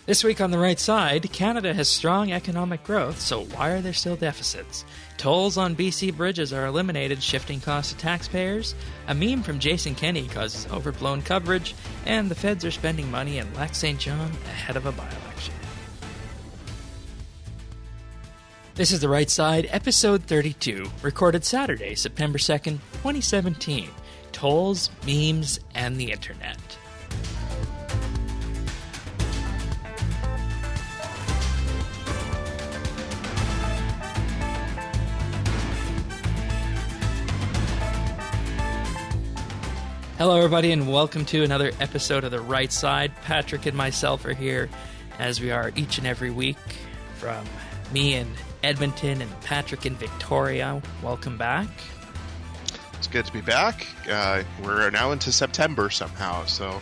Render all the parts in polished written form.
This week on The Right Side, Canada has strong economic growth, so why are there still deficits? Tolls on BC bridges are eliminated, shifting costs to taxpayers. A meme from Jason Kenney causes overblown coverage, and the feds are spending money in Lac-Saint-Jean ahead of a by-election. This is The Right Side, episode 32, recorded Saturday, September 2nd, 2017. Tolls, memes, and the internet. Hello, everybody, and welcome to another episode of The Right Side. Patrick and myself are here, as we are each and every week, from me in Edmonton and Patrick in Victoria. Welcome back. It's good to be back. We're now into September somehow, so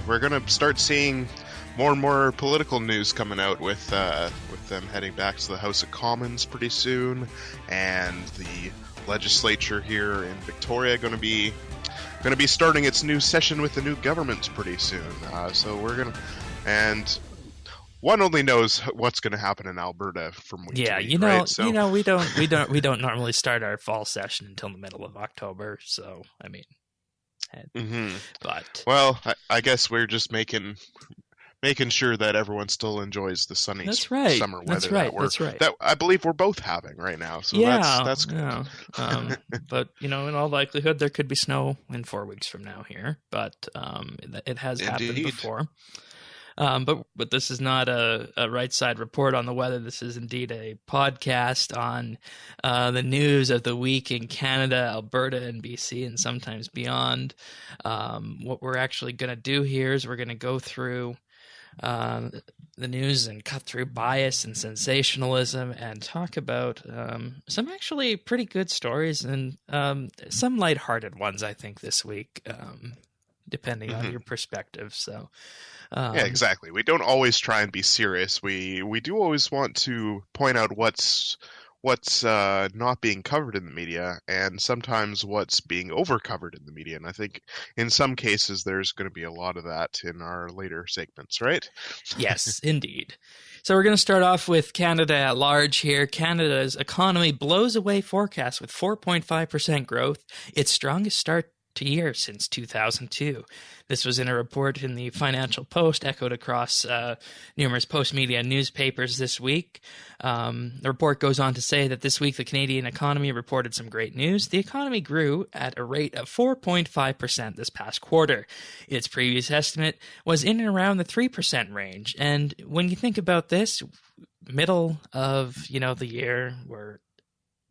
we're going to start seeing more and more political news coming out with them heading back to the House of Commons pretty soon, and the legislature here in Victoria going to be starting its new session with the new government pretty soon. So we're gonna, and one only knows what's going to happen in Alberta from week to week, right? So, we don't normally start our fall session until the middle of October. So I mean, but well, I guess we're just making sure that everyone still enjoys the sunny summer weather that I believe we're both having right now. So that's good. Yeah. But in all likelihood, there could be snow in 4 weeks from now here. But it has happened before. But this is not a right side report on the weather. This is indeed a podcast on the news of the week in Canada, Alberta, and BC, and sometimes beyond. What we're actually going to do here is we're going to go through the news and cut through bias and sensationalism and talk about some actually pretty good stories and some lighthearted ones, I think, this week, depending on your perspective. So, yeah, exactly. We don't always try and be serious. We do always want to point out what's not being covered in the media, and sometimes what's being overcovered in the media. And I think in some cases there's going to be a lot of that in our later segments, right? Yes, indeed. So we're going to start off with Canada at large here. Canada's economy blows away forecasts with 4.5% growth, its strongest start to year since 2002. This was in a report in the Financial Post, echoed across numerous post-media newspapers this week. The report goes on to say that this week the Canadian economy reported some great news. The economy grew at a rate of 4.5% this past quarter. Its previous estimate was in and around the 3% range. And when you think about this, middle of the year, we're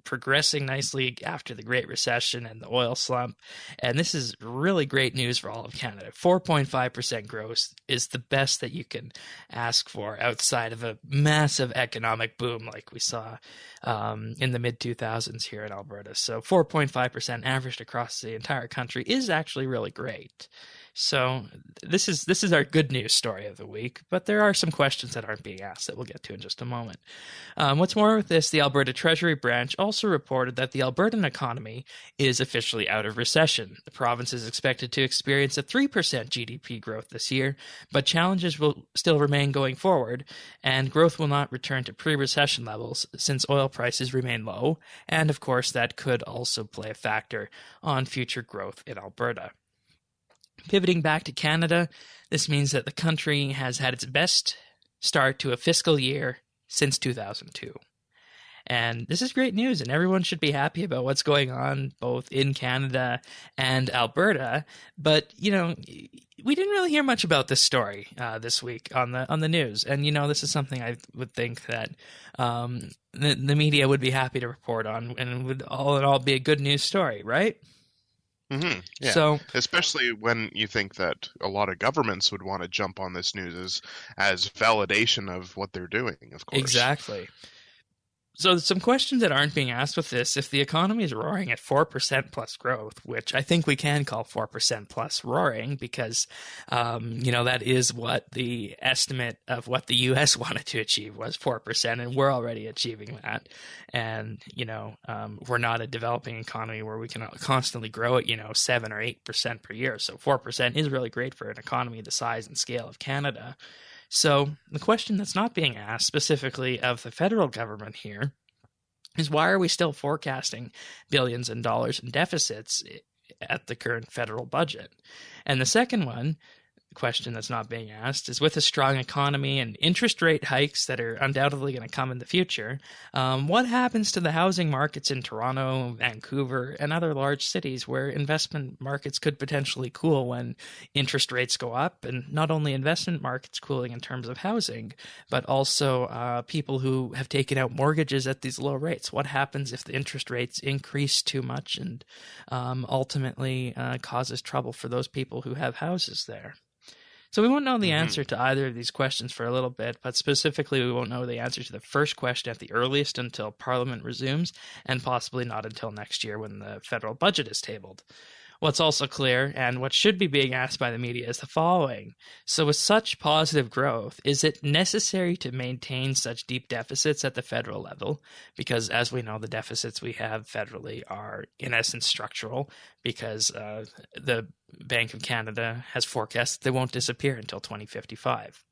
progressing nicely after the Great Recession and the oil slump. And this is really great news for all of Canada. 4.5% growth is the best that you can ask for outside of a massive economic boom like we saw in the mid-2000s here in Alberta. So 4.5% averaged across the entire country is actually really great. So this is our good news story of the week, but there are some questions that aren't being asked that we'll get to in just a moment. What's more with this, the Alberta Treasury Branch also reported that the Albertan economy is officially out of recession. The province is expected to experience a 3% GDP growth this year, but challenges will still remain going forward, and growth will not return to pre-recession levels since oil prices remain low, and of course that could also play a factor on future growth in Alberta. Pivoting back to Canada, this means that the country has had its best start to a fiscal year since 2002. And this is great news, and everyone should be happy about what's going on both in Canada and Alberta. But, we didn't really hear much about this story this week on the news. And, this is something I would think that the media would be happy to report on, and would all in all be a good news story, right? Mm-hmm. Yeah. So, especially when you think that a lot of governments would want to jump on this news as validation of what they're doing, of course. Exactly. So some questions that aren't being asked with this, if the economy is roaring at 4% plus growth, which I think we can call 4% plus roaring because, that is what the estimate of what the U.S. wanted to achieve was 4%, and we're already achieving that. And, we're not a developing economy where we can constantly grow at, 7 or 8% per year. So 4% is really great for an economy the size and scale of Canada. So the question that's not being asked specifically of the federal government here is why are we still forecasting billions in dollars in deficits at the current federal budget? And the second one, question that's not being asked is with a strong economy and interest rate hikes that are undoubtedly going to come in the future, what happens to the housing markets in Toronto, Vancouver, and other large cities where investment markets could potentially cool when interest rates go up? And not only investment markets cooling in terms of housing, but also people who have taken out mortgages at these low rates. What happens if the interest rates increase too much and ultimately causes trouble for those people who have houses there? So we won't know the answer to either of these questions for a little bit, but specifically we won't know the answer to the first question at the earliest until Parliament resumes, and possibly not until next year when the federal budget is tabled. What's also clear, and what should be being asked by the media, is the following. So with such positive growth, is it necessary to maintain such deep deficits at the federal level? Because as we know, the deficits we have federally are in essence structural, because the Bank of Canada has forecast that they won't disappear until 2055.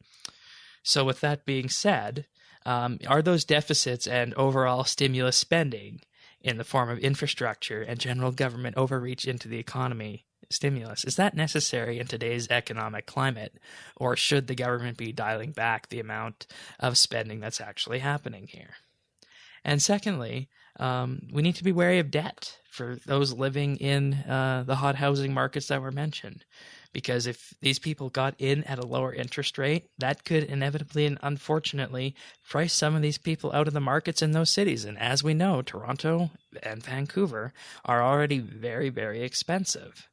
So with that being said, are those deficits and overall stimulus spending in the form of infrastructure and general government overreach into the economy stimulus, is that necessary in today's economic climate, or should the government be dialing back the amount of spending that's actually happening here? And secondly, we need to be wary of debt for those living in the hot housing markets that were mentioned. Because if these people got in at a lower interest rate, that could inevitably and unfortunately price some of these people out of the markets in those cities. And as we know, Toronto and Vancouver are already very, very expensive.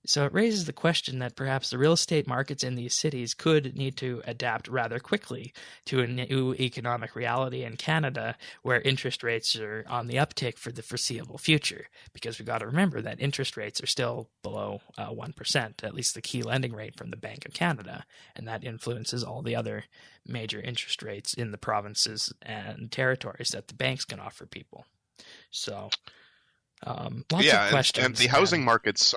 So it raises the question that perhaps the real estate markets in these cities could need to adapt rather quickly to a new economic reality in Canada where interest rates are on the uptick for the foreseeable future. Because we've got to remember that interest rates are still below 1%, at least the key lending rate from the Bank of Canada, and that influences all the other major interest rates in the provinces and territories that the banks can offer people. So lots of questions. And the housing markets...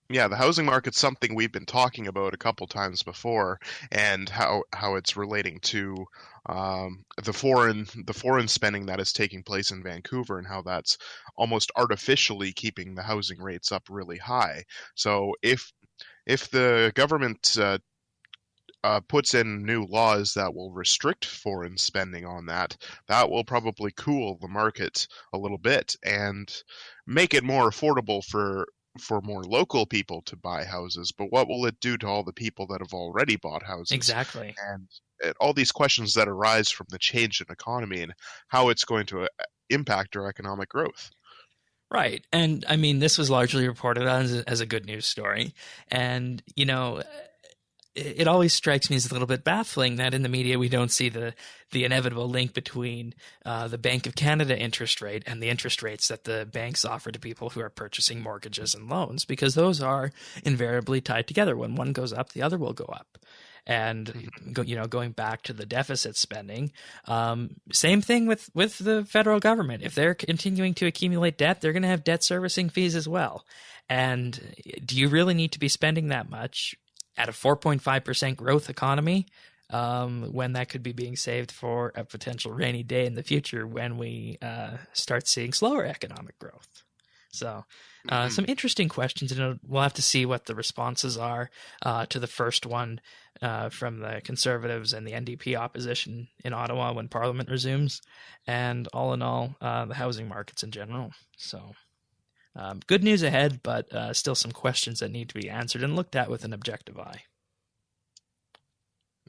Yeah, the housing market's something we've been talking about a couple times before, and how it's relating to the foreign spending that is taking place in Vancouver, and how that's almost artificially keeping the housing rates up really high. So if the government puts in new laws that will restrict foreign spending on that will probably cool the market a little bit and make it more affordable for more local people to buy houses. But what will it do to all the people that have already bought houses? Exactly. And all these questions that arise from the change in economy and how it's going to impact our economic growth. Right. And I mean, this was largely reported on as a good news story. And, you know, it always strikes me as a little bit baffling that in the media we don't see the inevitable link between the Bank of Canada interest rate and the interest rates that the banks offer to people who are purchasing mortgages and loans, because those are invariably tied together. When one goes up, the other will go up. And going back to the deficit spending, same thing with the federal government. If they're continuing to accumulate debt, they're going to have debt servicing fees as well. And do you really need to be spending that much at a 4.5% growth economy, when that could be being saved for a potential rainy day in the future when we start seeing slower economic growth? So some interesting questions, and we'll have to see what the responses are to the first one from the Conservatives and the NDP opposition in Ottawa when Parliament resumes, and all in all, the housing markets in general. So good news ahead, but still some questions that need to be answered and looked at with an objective eye.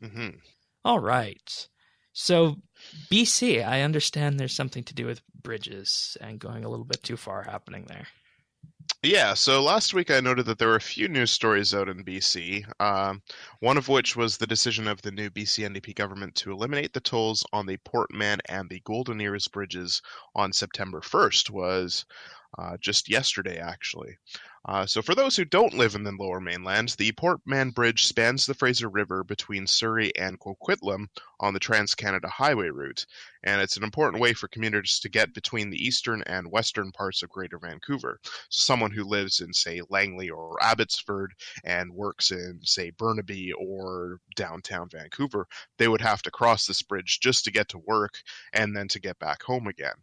Mm-hmm. All right. So BC, I understand there's something to do with bridges and going a little bit too far happening there. Yeah, so last week I noted that there were a few news stories out in BC, one of which was the decision of the new BC NDP government to eliminate the tolls on the Port Mann and the Golden Ears bridges on September 1st was just yesterday, actually. So for those who don't live in the Lower Mainland, the Port Mann Bridge spans the Fraser River between Surrey and Coquitlam on the Trans-Canada Highway route, and it's an important way for commuters to get between the eastern and western parts of Greater Vancouver. So someone who lives in, say, Langley or Abbotsford and works in, say, Burnaby or downtown Vancouver, they would have to cross this bridge just to get to work and then to get back home again.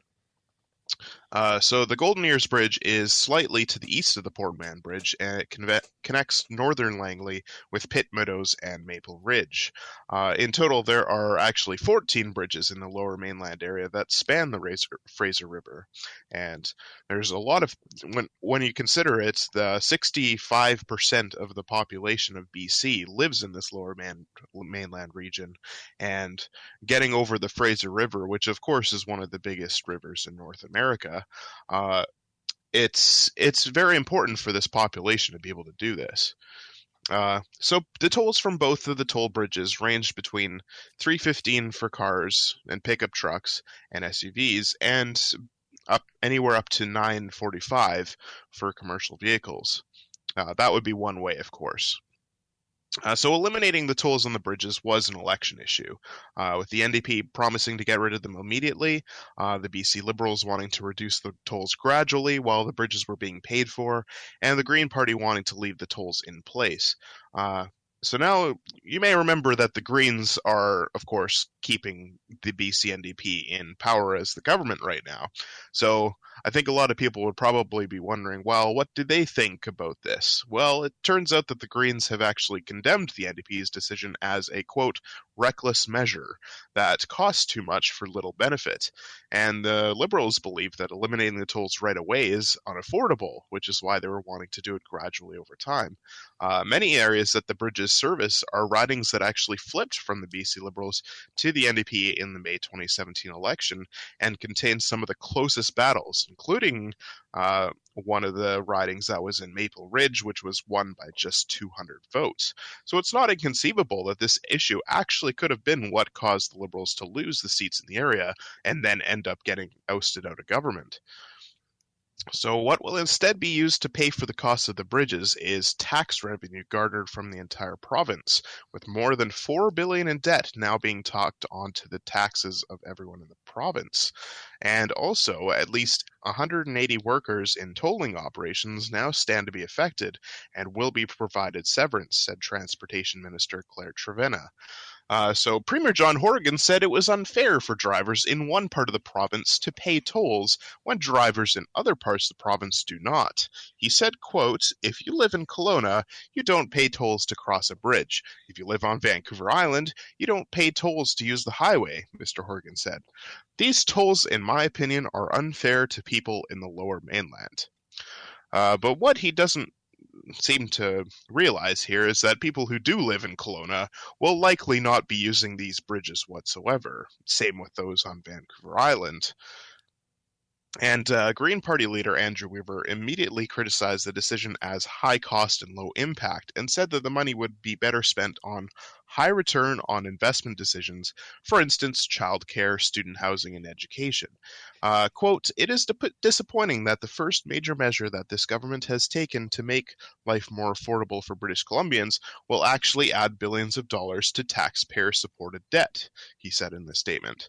So the Golden Ears Bridge is slightly to the east of the Port Mann Bridge, and it connects northern Langley with Pitt Meadows and Maple Ridge. In total, there are actually 14 bridges in the Lower Mainland area that span the Fraser River, and there's a lot of when you consider it, the 65% of the population of BC lives in this Lower Mainland region, and getting over the Fraser River, which of course is one of the biggest rivers in North America. It's very important for this population to be able to do this. So the tolls from both of the toll bridges ranged between $3.15 for cars and pickup trucks and SUVs, and anywhere up to $9.45 for commercial vehicles. That would be one way, of course. So eliminating the tolls on the bridges was an election issue, with the NDP promising to get rid of them immediately, the BC Liberals wanting to reduce the tolls gradually while the bridges were being paid for, and the Green Party wanting to leave the tolls in place. So now you may remember that the Greens are, of course, keeping the BC NDP in power as the government right now. So I think a lot of people would probably be wondering, well, what do they think about this? Well, it turns out that the Greens have actually condemned the NDP's decision as a, quote, reckless measure that costs too much for little benefit. And the Liberals believe that eliminating the tolls right away is unaffordable, which is why they were wanting to do it gradually over time. Many areas that the bridges service are ridings that actually flipped from the BC Liberals to the NDP in the May 2017 election and contain some of the closest battles, including one of the ridings that was in Maple Ridge, which was won by just 200 votes. So it's not inconceivable that this issue actually could have been what caused the Liberals to lose the seats in the area and then end up getting ousted out of government. So what will instead be used to pay for the cost of the bridges is tax revenue garnered from the entire province, with more than $4 billion in debt now being tacked onto the taxes of everyone in the province. And also, at least 180 workers in tolling operations now stand to be affected and will be provided severance, said Transportation Minister Claire Trevena. So Premier John Horgan said it was unfair for drivers in one part of the province to pay tolls when drivers in other parts of the province do not. He said, quote, "If you live in Kelowna, you don't pay tolls to cross a bridge. If you live on Vancouver Island, you don't pay tolls to use the highway," Mr. Horgan said. "These tolls, in my opinion, are unfair to people in the Lower Mainland." But what he doesn't seem to realize here is that people who do live in Kelowna will likely not be using these bridges whatsoever. Same with those on Vancouver Island. And Green Party leader Andrew Weaver immediately criticized the decision as high cost and low impact and said that the money would be better spent on high return on investment decisions, for instance, childcare, student housing, and education. Quote, "It is disappointing that the first major measure that this government has taken to make life more affordable for British Columbians will actually add billions of dollars to taxpayer-supported debt," he said in the statement.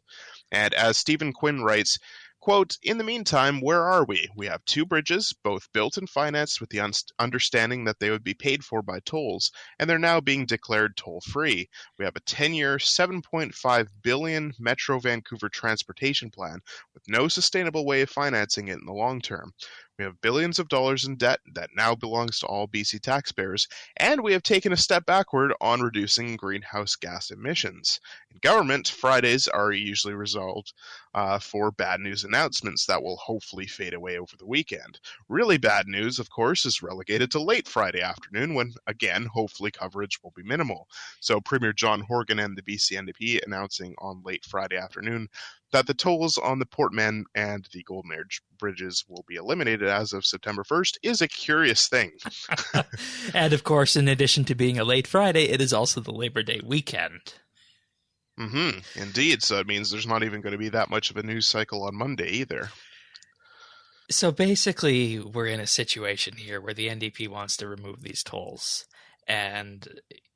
And as Stephen Quinn writes, quote, "In the meantime, where are we? We have two bridges, both built and financed with the understanding that they would be paid for by tolls, and they're now being declared toll-free. We have a 10-year, $7.5 billion Metro Vancouver transportation plan with no sustainable way of financing it in the long term. We have billions of dollars in debt that now belongs to all BC taxpayers, and we have taken a step backward on reducing greenhouse gas emissions. In government, Fridays are usually resolved for bad news announcements that will hopefully fade away over the weekend. Really bad news, of course, is relegated to late Friday afternoon when, again, hopefully coverage will be minimal." So Premier John Horgan and the BC NDP announcing on late Friday afternoon that the tolls on the Port Mann and the Golden Ears bridges will be eliminated as of September 1st is a curious thing. And of course, in addition to being a late Friday, it is also the Labor Day weekend. Indeed. So it means there's not even going to be that much of a news cycle on Monday either. So basically, we're in a situation here where the NDP wants to remove these tolls, and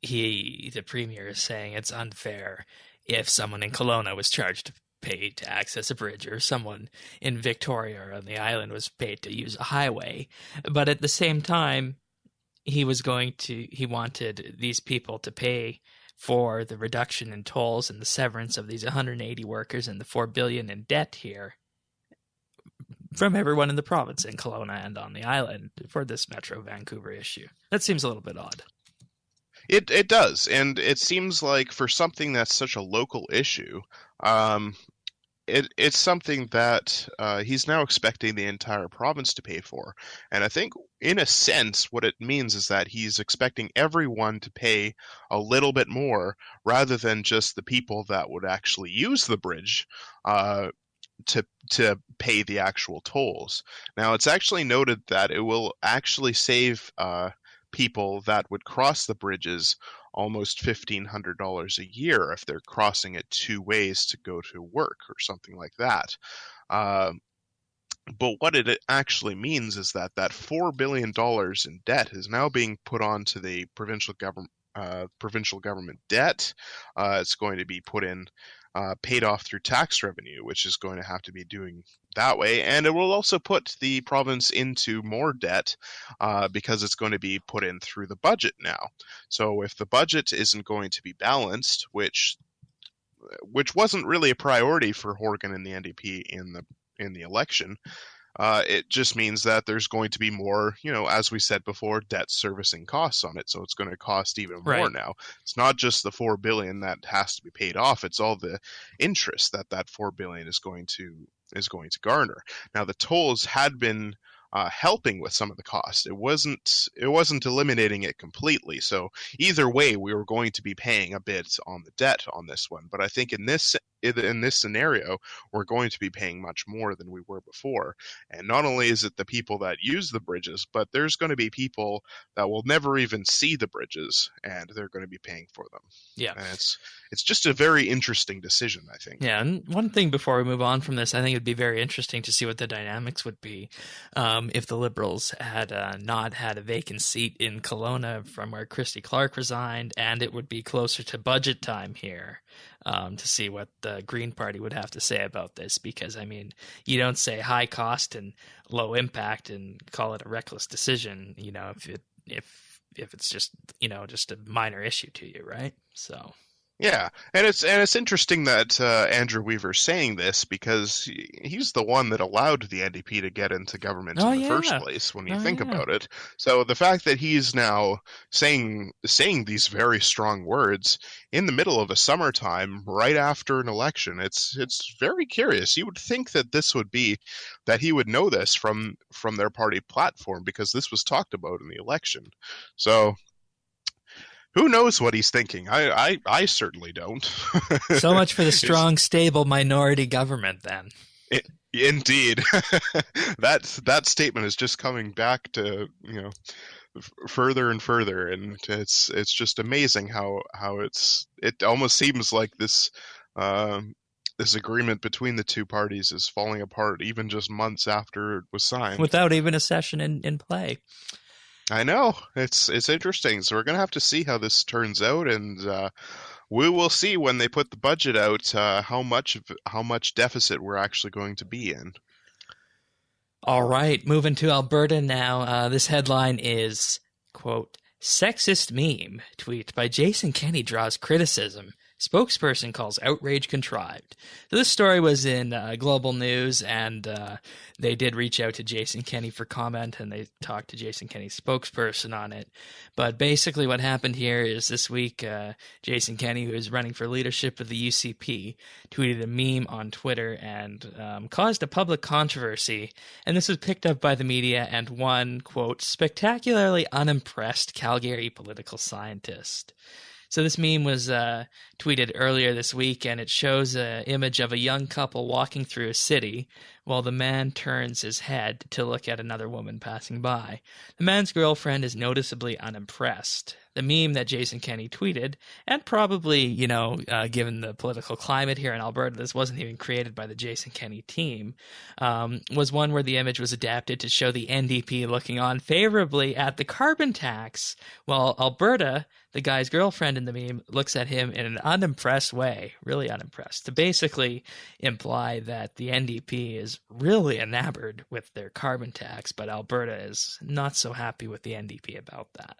the premier, is saying it's unfair if someone in Kelowna was charged to pay to access a bridge, or someone in Victoria or on the island was paid to use a highway. But at the same time, he wanted these people to pay for the reduction in tolls and the severance of these 180 workers and the $4 billion in debt here from everyone in the province, in Kelowna and on the island, for this Metro Vancouver issue. That seems a little bit odd. It does, and it seems like for something that's such a local issue, it's something that he's now expecting the entire province to pay for. And I think, in a sense, what it means is that he's expecting everyone to pay a little bit more, rather than just the people that would actually use the bridge to pay the actual tolls. Now, it's actually noted that it will actually save people that would cross the bridges almost $1,500 a year if they're crossing it two ways to go to work or something like that. But what it actually means is that $4 billion in debt is now being put onto the provincial government debt. It's going to be paid off through tax revenue, which is going to have to be doing that way. And it will also put the province into more debt because it's going to be put in through the budget now. So if the budget isn't going to be balanced, which wasn't really a priority for Horgan and the NDP in the election, it just means that there's going to be more, as we said before, debt servicing costs on it. So it's going to cost even more now. It's not just the $4 billion that has to be paid off. It's all the interest that $4 billion is going to garner. Now, the tolls had been helping with some of the cost. It wasn't eliminating it completely. So either way, we were going to be paying a bit on the debt on this one. But I think in this scenario, we're going to be paying much more than we were before. And not only is it the people that use the bridges, but there's going to be people that will never even see the bridges, and they're going to be paying for them. Yeah. And it's just a very interesting decision, I think. Yeah, and one thing before we move on from this, I think it'd be very interesting to see what the dynamics would be if the Liberals had not had a vacant seat in Kelowna from where Christy Clark resigned, and it would be closer to budget time here. To see what the Green Party would have to say about this, because you don't say high cost and low impact and call it a reckless decision, if it's just just a minor issue to you, right? So. Yeah, and it's interesting that Andrew Weaver's saying this, because he's the one that allowed the NDP to get into government in the first place, when you think about it. So the fact that he's now saying these very strong words in the middle of a summertime, right after an election, it's very curious. You would think that he would know this from their party platform, because this was talked about in the election. So. Who knows what he's thinking? I certainly don't. So much for the strong, stable minority government, then. Indeed. That statement is just coming back to, further and further, and it's just amazing how it almost seems like this agreement between the two parties is falling apart even just months after it was signed. Without even a session in play. I know. It's interesting. So we're going to have to see how this turns out, and we will see when they put the budget out how much deficit we're actually going to be in. All right, moving to Alberta now. This headline is, quote, "Sexist meme tweet by Jason Kenney draws criticism. Spokesperson calls outrage contrived." So this story was in Global News, and they did reach out to Jason Kenney for comment, and they talked to Jason Kenney's spokesperson on it. But basically what happened here is this week, Jason Kenney, who is running for leadership of the UCP, tweeted a meme on Twitter and caused a public controversy. And this was picked up by the media and one, quote, "spectacularly unimpressed Calgary political scientist." So this meme was tweeted earlier this week, and it shows an image of a young couple walking through a city while the man turns his head to look at another woman passing by. The man's girlfriend is noticeably unimpressed. The meme that Jason Kenney tweeted, and probably, given the political climate here in Alberta, this wasn't even created by the Jason Kenney team, was one where the image was adapted to show the NDP looking on favorably at the carbon tax, while Alberta, the guy's girlfriend in the meme, looks at him in an unimpressed way, really unimpressed, to basically imply that the NDP is really enamored with their carbon tax, but Alberta is not so happy with the NDP about that.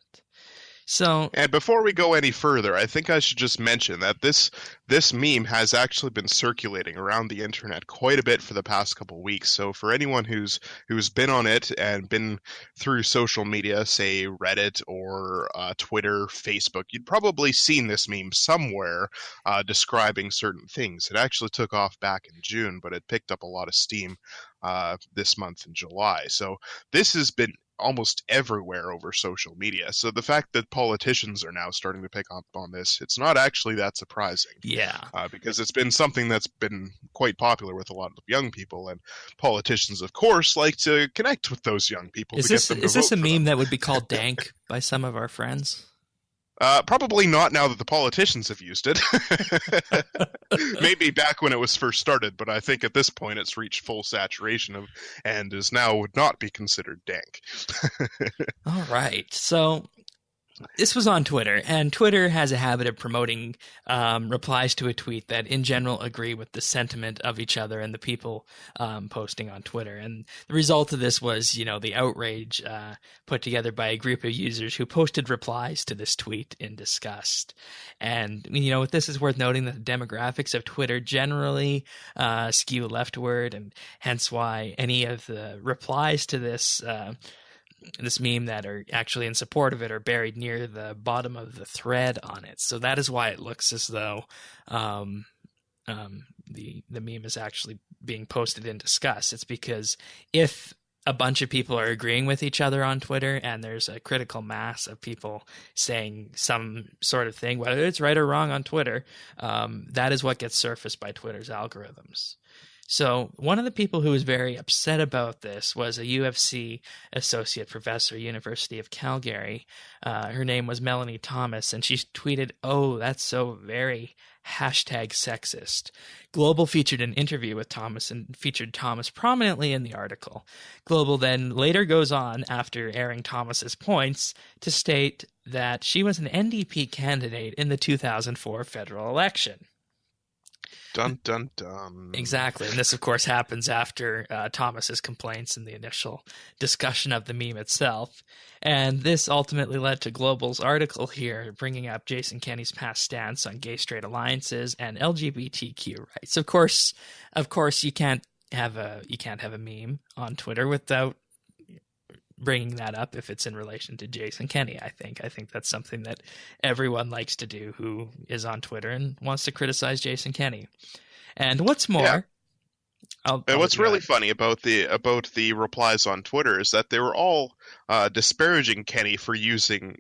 So, and before we go any further, I think I should just mention that this meme has actually been circulating around the internet quite a bit for the past couple of weeks. So for anyone who's been on it and been through social media, say Reddit or Twitter, Facebook, you'd probably seen this meme somewhere describing certain things. It actually took off back in June, but it picked up a lot of steam this month in July. So this has been almost everywhere over social media. So the fact that politicians are now starting to pick up on this, it's not actually that surprising. Yeah. Because it's been something that's been quite popular with a lot of young people, and politicians, of course, like to connect with those young people. Is this a meme that would be called dank by some of our friends? Probably not now that the politicians have used it. Maybe back when it was first started, but I think at this point it's reached full saturation and is now would not be considered dank. All right. So this was on Twitter, and Twitter has a habit of promoting replies to a tweet that in general agree with the sentiment of each other and the people posting on Twitter. And the result of this was, the outrage put together by a group of users who posted replies to this tweet in disgust. And, this is worth noting that the demographics of Twitter generally skew leftward, and hence why any of the replies to this meme that are actually in support of it are buried near the bottom of the thread on it. So that is why it looks as though the meme is actually being posted in disgust. It's because if a bunch of people are agreeing with each other on Twitter and there's a critical mass of people saying some sort of thing, whether it's right or wrong on Twitter, that is what gets surfaced by Twitter's algorithms. So one of the people who was very upset about this was a UFC associate professor, University of Calgary. Her name was Melanie Thomas, and she tweeted, "Oh, that's so very #sexist." Global featured an interview with Thomas and featured Thomas prominently in the article. Global then later goes on, after airing Thomas's points, to state that she was an NDP candidate in the 2004 federal election. Dun, dun, dun. Exactly. And this, of course, happens after Thomas's complaints and the initial discussion of the meme itself. And this ultimately led to Global's article here, bringing up Jason Kenney's past stance on gay-straight alliances and LGBTQ rights. Of course, you can't have a meme on Twitter without bringing that up if it's in relation to Jason Kenney. I think that's something that everyone likes to do who is on Twitter and wants to criticize Jason Kenney. And what's more, and what's really funny about the replies on Twitter is that they were all disparaging Kenney for using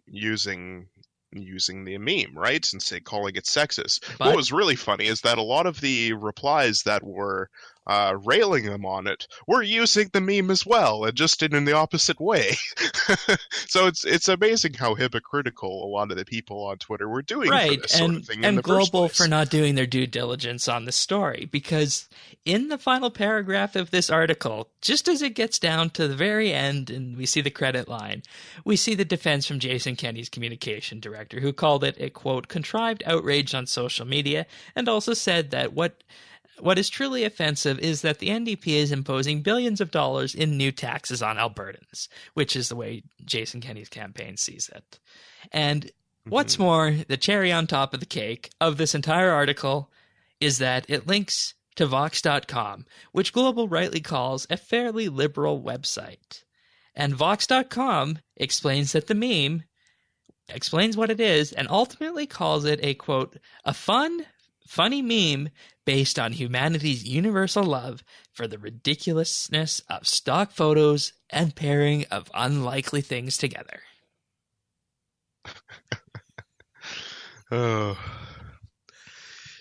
the meme, right, and calling it sexist. But what was really funny is that a lot of the replies that were railing them on it were using the meme as well, and just in the opposite way. So it's amazing how hypocritical a lot of the people on Twitter were doing for this sort of thing in the first Global place. For not doing their due diligence on the story, because in the final paragraph of this article, just as it gets down to the very end and we see the credit line, we see the defense from Jason Kenney's communication director, who called it a, quote, contrived outrage on social media, and also said that what is truly offensive is that the NDP is imposing billions of dollars in new taxes on Albertans, which is the way Jason Kenney's campaign sees it. And what's more, the cherry on top of the cake of this entire article is that it links to Vox.com, which Global rightly calls a fairly liberal website. And Vox.com explains that the meme explains what it is and ultimately calls it a, quote, a funny meme based on humanity's universal love for the ridiculousness of stock photos and pairing of unlikely things together. Oh.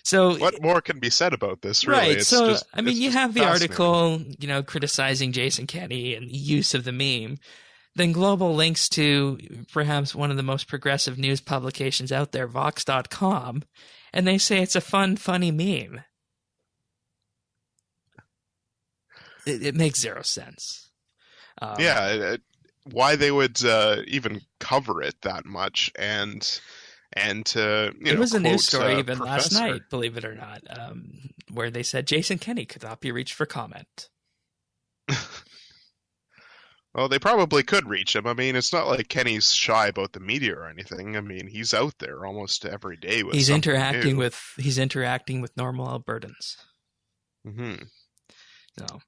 So, What more can be said about this, really? right. So, I mean, It's you just have the fascinating. article, criticizing Jason Kenney and the use of the meme. Then Global links to perhaps one of the most progressive news publications out there, Vox.com, and they say it's a fun, funny meme. It makes zero sense. Um, Yeah, why they would even cover it that much, and to it was a news quote story even last professor. night, believe it or not, where they said Jason Kenney could not be reached for comment. Well, they probably could reach him. I mean, it's not like Kenny's shy about the media or anything. I mean, he's out there almost every day with something new. He's interacting with normal Albertans. Hmm. So,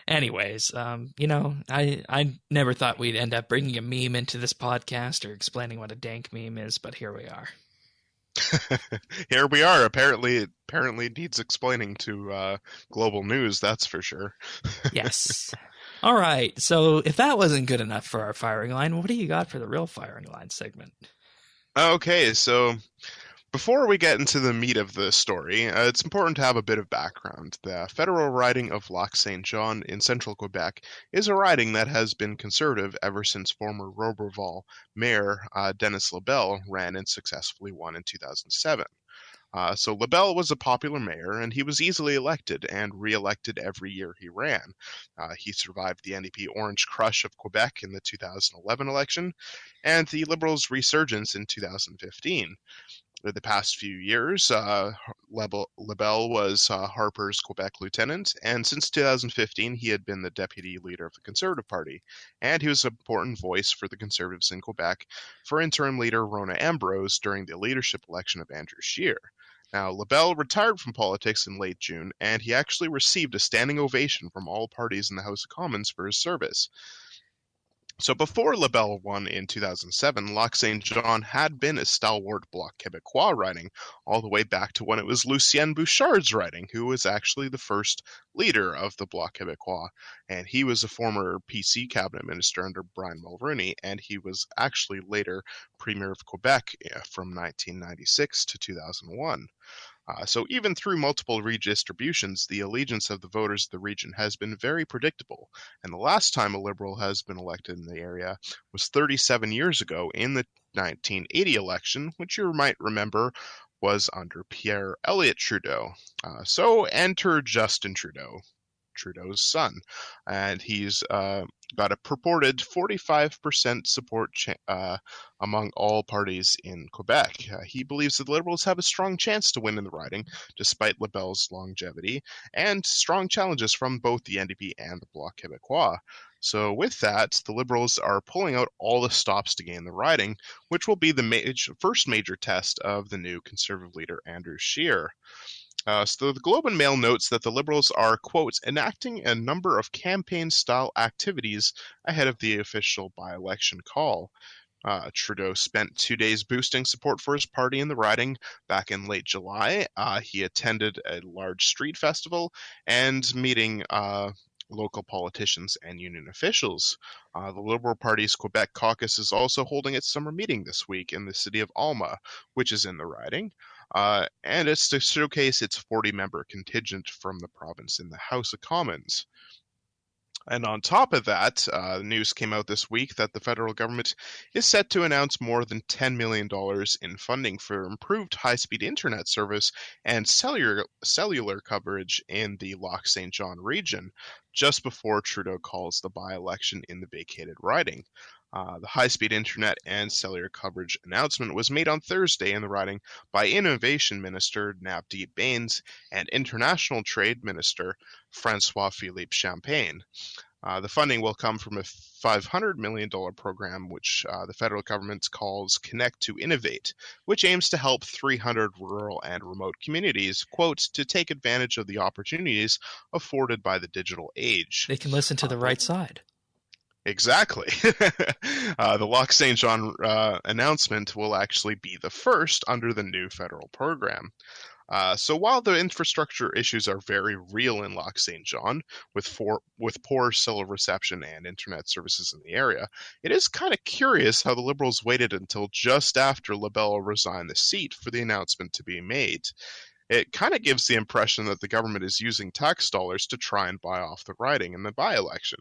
anyways, I never thought we'd end up bringing a meme into this podcast or explaining what a dank meme is, but here we are. Here we are. Apparently it needs explaining to global news. That's for sure. Yes. All right. So if that wasn't good enough for our firing line, what do you got for the real firing line segment? Okay, so before we get into the meat of the story, it's important to have a bit of background. The federal riding of Lac-Saint-Jean in central Quebec is a riding that has been conservative ever since former Roberval Mayor Denis Labelle ran and successfully won in 2007. So Labelle was a popular mayor, and he was easily elected and re-elected every year he ran. He survived the NDP Orange Crush of Quebec in the 2011 election, and the Liberals' resurgence in 2015. For the past few years, Labelle was Harper's Quebec lieutenant, and since 2015 he had been the deputy leader of the Conservative Party, and he was an important voice for the Conservatives in Quebec for interim leader Rona Ambrose during the leadership election of Andrew Scheer. Now, Labelle retired from politics in late June, and he actually received a standing ovation from all parties in the House of Commons for his service. So before Labelle won in 2007, Lac-Saint-Jean had been a stalwart Bloc Québécois riding all the way back to when it was Lucien Bouchard's riding, who was actually the first leader of the Bloc Québécois. And he was a former PC cabinet minister under Brian Mulroney, and he was actually later Premier of Quebec from 1996 to 2001. So even through multiple redistributions, the allegiance of the voters of the region has been very predictable. And the last time a Liberal has been elected in the area was 37 years ago in the 1980 election, which you might remember was under Pierre Elliott Trudeau. So enter Justin Trudeau's son, and he's got a purported 45% support among all parties in Quebec. He believes that the Liberals have a strong chance to win in the riding, despite Labelle's longevity, and strong challenges from both the NDP and the Bloc Québécois. So with that, the Liberals are pulling out all the stops to gain the riding, which will be the first major test of the new Conservative leader Andrew Scheer. So the Globe and Mail notes that the Liberals are, quote, enacting a number of campaign-style activities ahead of the official by-election call. Trudeau spent 2 days boosting support for his party in the riding back in late July. He attended a large street festival and meeting local politicians and union officials. The Liberal Party's Quebec caucus is also holding its summer meeting this week in the city of Alma, which is in the riding. And it's to showcase its 40-member contingent from the province in the House of Commons. And on top of that, the news came out this week that the federal government is set to announce more than $10 million in funding for improved high-speed internet service and cellular coverage in the Lac-Saint-Jean region, just before Trudeau calls the by-election in the vacated riding. The high-speed internet and cellular coverage announcement was made on Thursday in the riding by Innovation Minister Navdeep Bains and International Trade Minister Francois-Philippe Champagne. The funding will come from a $500 million program, which the federal government calls Connect to Innovate, which aims to help 300 rural and remote communities, quote, to take advantage of the opportunities afforded by the digital age. They can listen to the right side. Exactly. The Lac-Saint-Jean announcement will actually be the first under the new federal program. So while the infrastructure issues are very real in Lac-Saint-Jean, with poor cell reception and internet services in the area, it is kind of curious how the Liberals waited until just after Labelle resigned the seat for the announcement to be made. it kind of gives the impression that the government is using tax dollars to try and buy off the riding in the by-election.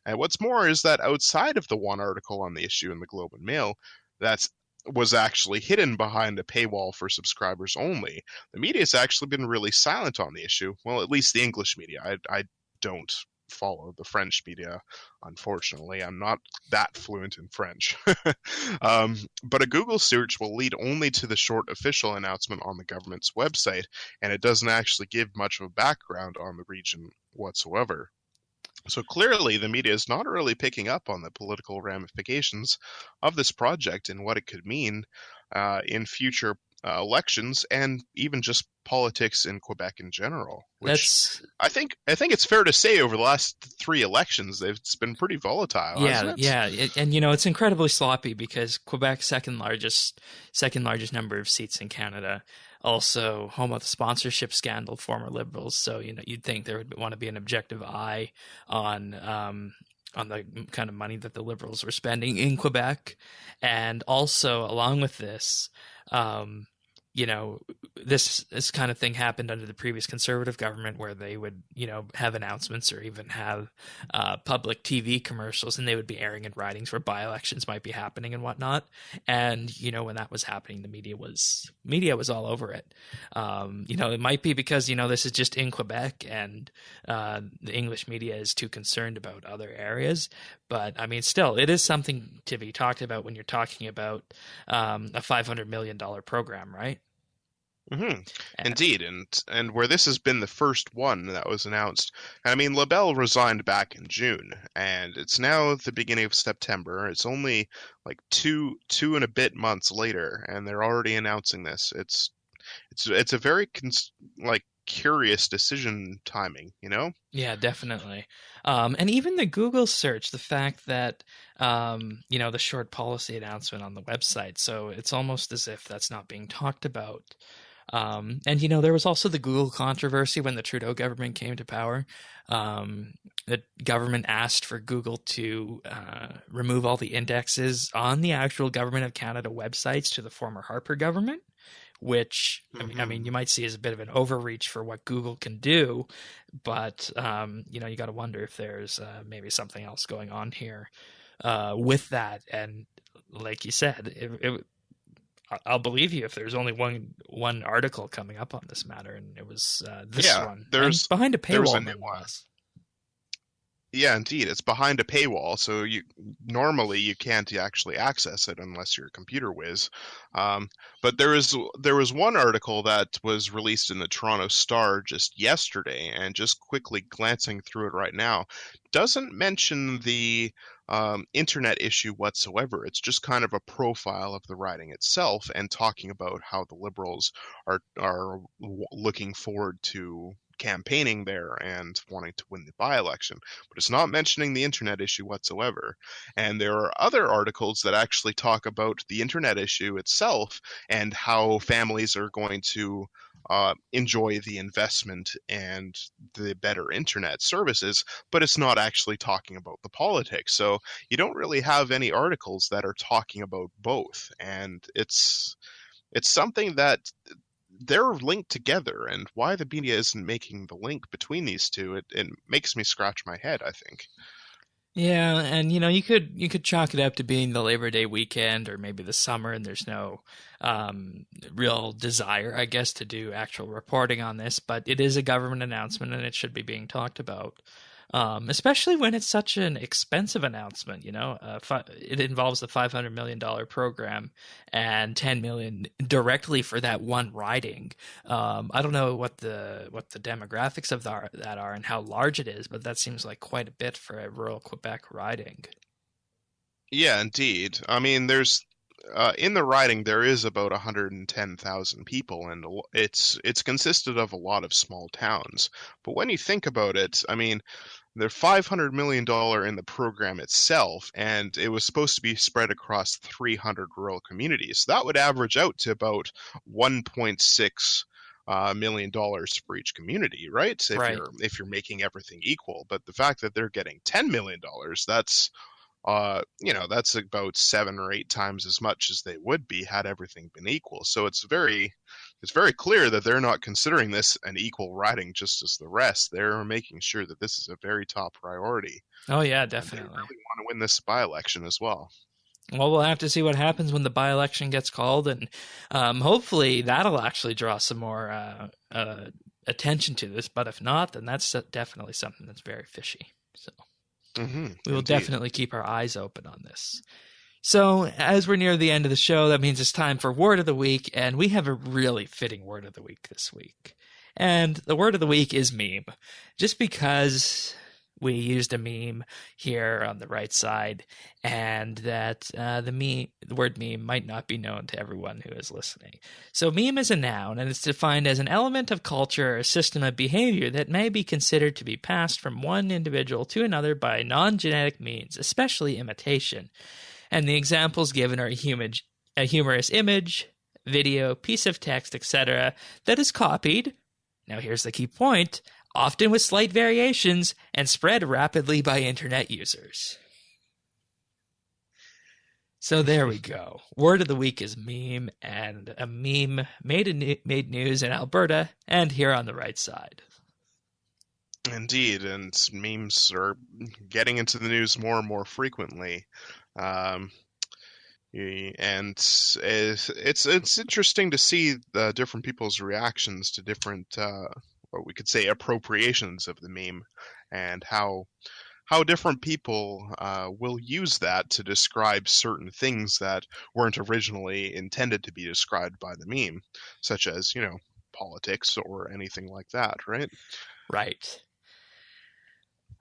And what's more is that outside of the one article on the issue in the Globe and Mail, that's was actually hidden behind a paywall for subscribers only. The media has actually been really silent on the issue. Well, at least the English media. I don't follow the French media, unfortunately. I'm not that fluent in French. But a Google search will lead only to the short official announcement on the government's website, and it doesn't actually give much of a background on the region whatsoever. So clearly, the media is not really picking up on the political ramifications of this project and what it could mean in future elections and even just politics in Quebec in general. Which That's I think it's fair to say over the last 3 elections, it's been pretty volatile, hasn't it? and it's incredibly sloppy because Quebec's second largest number of seats in Canada, also home of the sponsorship scandal, former Liberals. So you'd think there would want to be an objective eye on the kind of money that the Liberals were spending in Quebec, and also along with this. This kind of thing happened under the previous Conservative government where they would, have announcements or even have public TV commercials, and they would be airing in ridings where by-elections might be happening and whatnot. And, when that was happening, the media was all over it. It might be because, this is just in Quebec and the English media is too concerned about other areas. But, I mean, still, it is something to be talked about when you're talking about a $500 million program, right? Mm-hmm. Indeed, and where this has been the first one that was announced. I mean, LaBelle resigned back in June, and it's now the beginning of September. It's only like two and a bit months later, and they're already announcing this. It's a very curious decision timing, Yeah, definitely. And even the Google search, the fact that, the short policy announcement on the website. So it's almost as if that's not being talked about. And, there was also the Google controversy when the Trudeau government came to power. The government asked for Google to remove all the indexes on the actual Government of Canada websites to the former Harper government, which, I mean, you might see as a bit of an overreach for what Google can do. But, you got to wonder if there's maybe something else going on here with that. And like you said, I'll believe you if there's only one article coming up on this matter, and it was this one. There's and behind a paywall, a new one. Yeah, indeed, it's behind a paywall, so normally you can't actually access it unless you're a computer whiz. But there was one article that was released in the Toronto Star just yesterday, and just quickly glancing through it right now, doesn't mention the internet issue whatsoever. It's just kind of a profile of the riding itself and talking about how the Liberals are looking forward to campaigning there and wanting to win the by-election, but it's not mentioning the internet issue whatsoever. And there are other articles that actually talk about the internet issue itself and how families are going to enjoy the investment and the better internet services, but it's not actually talking about the politics. So you don't really have any articles that are talking about both, and it's something that they're linked together, and why the media isn't making the link between these two, it makes me scratch my head, I think. Yeah, and you could chalk it up to being the Labor Day weekend or maybe the summer, and there's no real desire, I guess, to do actual reporting on this. But it is a government announcement, and it should be being talked about, especially when it's such an expensive announcement. It involves a $500 million program and $10 million directly for that one riding. I don't know what the demographics of that are and how large it is, but that seems like quite a bit for a rural Quebec riding. Yeah, indeed. I mean, there's in the riding there is about 110,000 people, and it's consisted of a lot of small towns. But when you think about it, I mean, they're $500 million in the program itself, and it was supposed to be spread across 300 rural communities. That would average out to about $1.6 million for each community, right? If you're making everything equal. But the fact that they're getting $10 million, that's that's about 7 or 8 times as much as they would be had everything been equal. So it's very, it's very clear that they're not considering this an equal riding just as the rest. They're making sure that this is a very top priority. Oh, yeah, And they definitely. really want to win this by-election as well. Well, we'll have to see what happens when the by-election gets called, and hopefully that'll actually draw some more attention to this. But if not, then that's definitely something that's very fishy. So we will definitely keep our eyes open on this. So as we're near the end of the show, that means it's time for Word of the Week, and we have a really fitting Word of the Week this week. And the Word of the Week is meme, just because we used a meme here on the right side, and that the word meme might not be known to everyone who is listening. So meme is a noun, and it's defined as an element of culture or a system of behavior that may be considered to be passed from one individual to another by non-genetic means, especially imitation. And the examples given are a humorous image, video, piece of text, etc., that is copied. Now here's the key point, often with slight variations, and spread rapidly by internet users. So there we go. Word of the week is meme, and a meme made news in Alberta and here on the right side. Indeed, and memes are getting into the news more and more frequently. And it's interesting to see the different people's reactions to different what we could say appropriations of the meme, and how different people will use that to describe certain things that weren't originally intended to be described by the meme, such as, politics or anything like that, right? Right.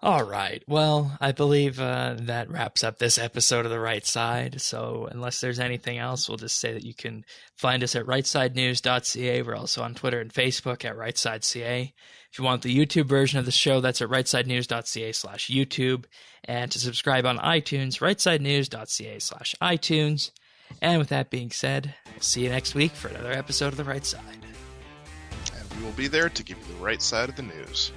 All right. Well, I believe that wraps up this episode of The Right Side. So unless there's anything else, we'll just say that you can find us at rightsidenews.ca. We're also on Twitter and Facebook at rightsideca. If you want the YouTube version of the show, that's at rightsidenews.ca/YouTube. And to subscribe on iTunes, rightsidenews.ca/iTunes. And with that being said, we'll see you next week for another episode of The Right Side. And we will be there to give you the right side of the news.